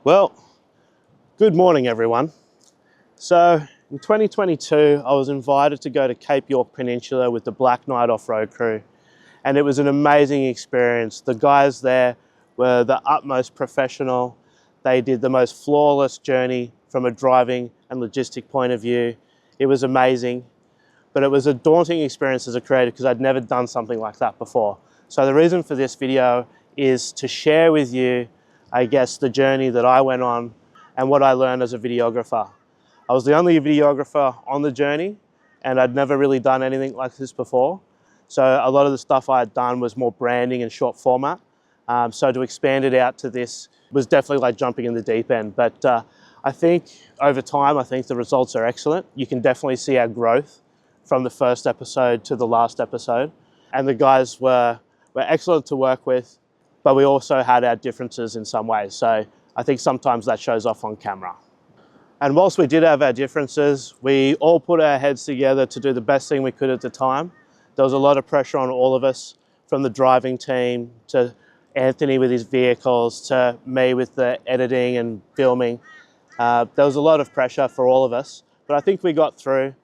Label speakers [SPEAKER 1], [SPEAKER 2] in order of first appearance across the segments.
[SPEAKER 1] Well, good morning everyone. So in 2022, I was invited to go to Cape York Peninsula with the Black Knight off-road crew. And it was an amazing experience. The guys there were the utmost professional. They did the most flawless journey from a driving and logistic point of view. It was amazing, but it was a daunting experience as a creator because I'd never done something like that before. So the reason for this video is to share with you, I guess, the journey that I went on and what I learned as a videographer. I was the only videographer on the journey and I'd never really done anything like this before. So a lot of the stuff I had done was more branding and short format. So to expand it out to this was definitely like jumping in the deep end. But I think over time, I think the results are excellent. You can definitely see our growth from the first episode to the last episode. And the guys were excellent to work with, but we also had our differences in some ways. So I think sometimes that shows off on camera. And whilst we did have our differences, we all put our heads together to do the best thing we could at the time. There was a lot of pressure on all of us, from the driving team to Anthony with his vehicles to me with the editing and filming. There was a lot of pressure for all of us, but I think we got through.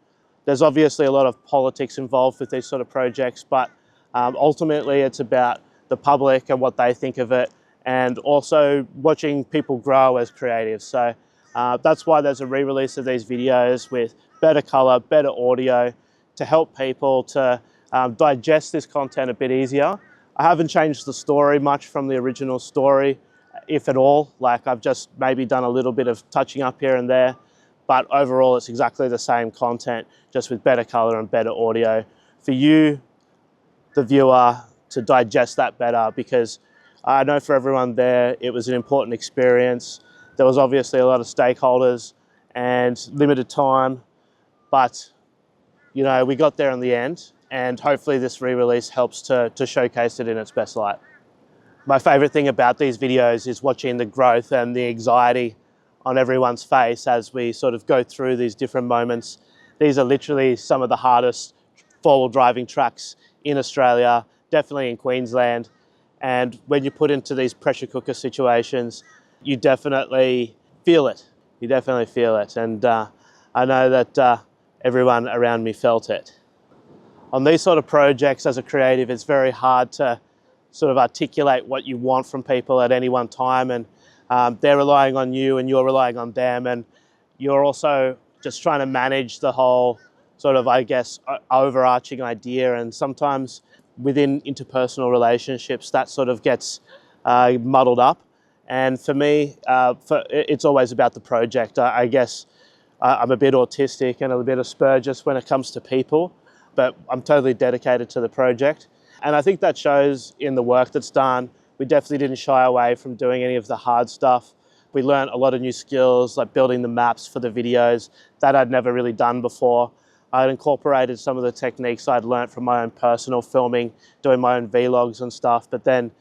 [SPEAKER 1] There's obviously a lot of politics involved with these sort of projects, but ultimately it's about the public and what they think of it, and also watching people grow as creatives. So that's why there's a re-release of these videos with better color, better audio, to help people to digest this content a bit easier. I haven't changed the story much from the original story, if at all. Like, I've just maybe done a little bit of touching up here and there, but overall it's exactly the same content, just with better color and better audio for you, the viewer, to digest that better, because I know for everyone there, it was an important experience. There was obviously a lot of stakeholders and limited time, but you know, we got there in the end, and hopefully this re-release helps to showcase it in its best light. My favorite thing about these videos is watching the growth and the anxiety on everyone's face as we sort of go through these different moments. These are literally some of the hardest four-wheel driving tracks in Australia, definitely in Queensland. And when you put into these pressure cooker situations, you definitely feel it. You definitely feel it. And I know that everyone around me felt it. On these sort of projects as a creative, it's very hard to sort of articulate what you want from people at any one time, and they're relying on you and you're relying on them, and you're also just trying to manage the whole sort of, I guess, overarching idea. And sometimes within interpersonal relationships, that sort of gets muddled up. And for me, it's always about the project. I guess I'm a bit autistic and a bit aspergus when it comes to people, but I'm totally dedicated to the project. And I think that shows in the work that's done. We definitely didn't shy away from doing any of the hard stuff. We learned a lot of new skills, like building the maps for the videos that I'd never really done before. I'd incorporated some of the techniques I'd learned from my own personal filming, doing my own vlogs and stuff, but then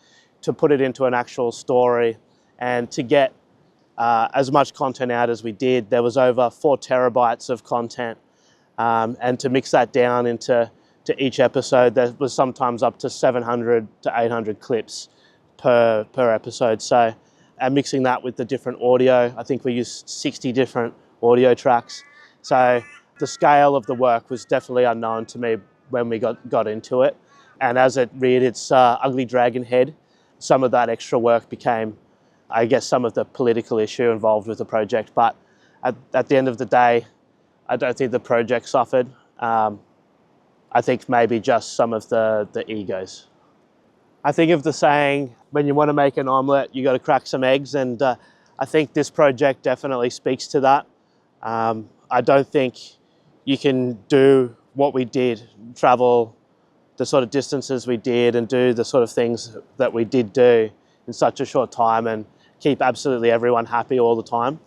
[SPEAKER 1] to put it into an actual story and to get as much content out as we did. There was over 4 terabytes of content, and to mix that down into each episode, there was sometimes up to 700 to 800 clips per episode. So, and mixing that with the different audio, I think we used 60 different audio tracks. So the scale of the work was definitely unknown to me when we got into it. And as it reared its ugly dragon head, some of that extra work became, I guess, some of the political issue involved with the project. But at the end of the day, I don't think the project suffered. I think maybe just some of the egos. I think of the saying, when you want to make an omelette, you got to crack some eggs. And I think this project definitely speaks to that. I don't think you can do what we did, travel the sort of distances we did and do the sort of things that we did do in such a short time and keep absolutely everyone happy all the time.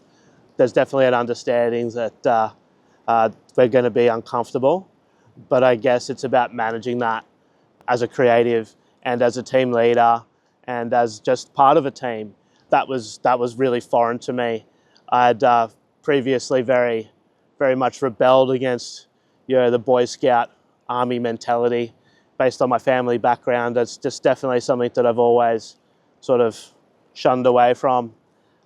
[SPEAKER 1] There's definitely an understanding that we're going to be uncomfortable, but I guess it's about managing that as a creative and as a team leader and as just part of a team. That was really foreign to me. I'd previously very much rebelled against, you know, the Boy Scout Army mentality based on my family background. That's just definitely something that I've always sort of shunned away from.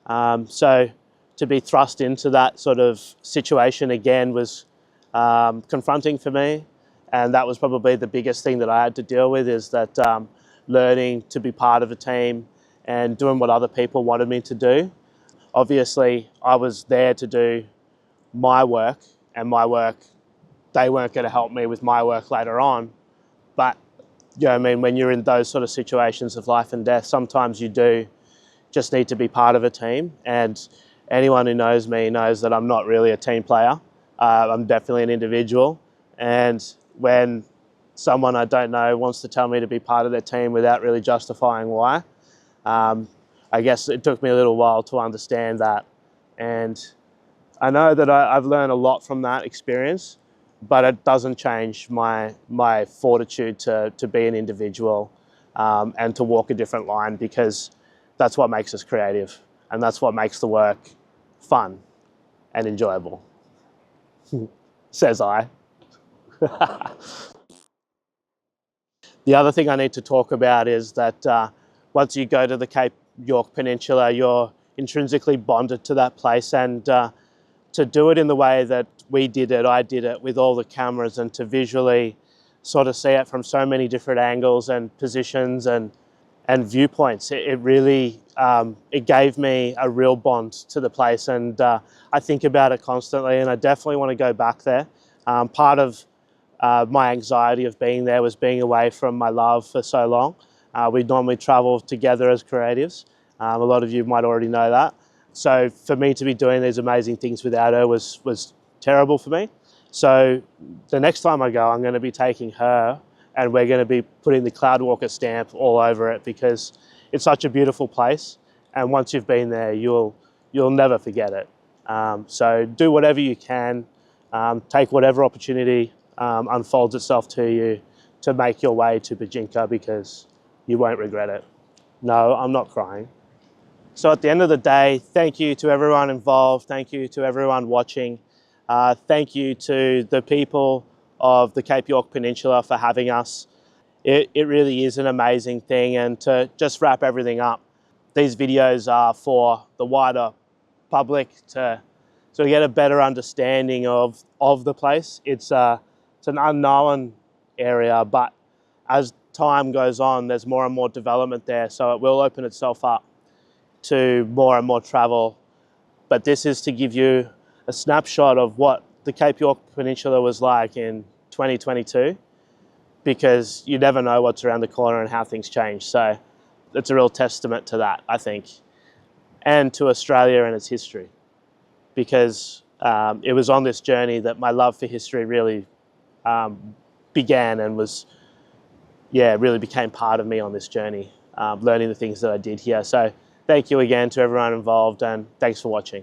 [SPEAKER 1] So to be thrust into that sort of situation again was confronting for me. And that was probably the biggest thing that I had to deal with, is that learning to be part of a team and doing what other people wanted me to do. Obviously, I was there to do my work, and my work, they weren't going to help me with my work later on. But, you know, I mean, when you're in those sort of situations of life and death, sometimes you do just need to be part of a team. And anyone who knows me knows that I'm not really a team player. I'm definitely an individual. And when someone I don't know wants to tell me to be part of their team without really justifying why, I guess it took me a little while to understand that. And I know that I've learned a lot from that experience, but it doesn't change my fortitude to be an individual and to walk a different line, because that's what makes us creative, and that's what makes the work fun and enjoyable, says I. The other thing I need to talk about is that once you go to the Cape York Peninsula, you're intrinsically bonded to that place, and to do it in the way that we did it, I did it with all the cameras, and to visually sort of see it from so many different angles and positions and viewpoints, it really, it gave me a real bond to the place, and I think about it constantly, and I definitely want to go back there. Part of my anxiety of being there was being away from my love for so long. We normally travel together as creatives. A lot of you might already know that. So for me to be doing these amazing things without her was terrible for me. So the next time I go, I'm going to be taking her, and we're going to be putting the Cloudwalker stamp all over it, because it's such a beautiful place. And once you've been there, you'll never forget it. So do whatever you can, take whatever opportunity unfolds itself to you to make your way to Bajinka, because you won't regret it. No, I'm not crying. So at the end of the day, thank you to everyone involved. Thank you to everyone watching. Thank you to the people of the Cape York Peninsula for having us. It really is an amazing thing. And to just wrap everything up, these videos are for the wider public to sort of get a better understanding of the place. It's an unknown area, but as time goes on, there's more and more development there, so it will open itself up to more and more travel. But this is to give you a snapshot of what the Cape York Peninsula was like in 2022, because you never know what's around the corner and how things change. So it's a real testament to that, I think, and to Australia and its history, because it was on this journey that my love for history really began, and was, yeah, really became part of me on this journey, learning the things that I did here. So thank you again to everyone involved, and thanks for watching.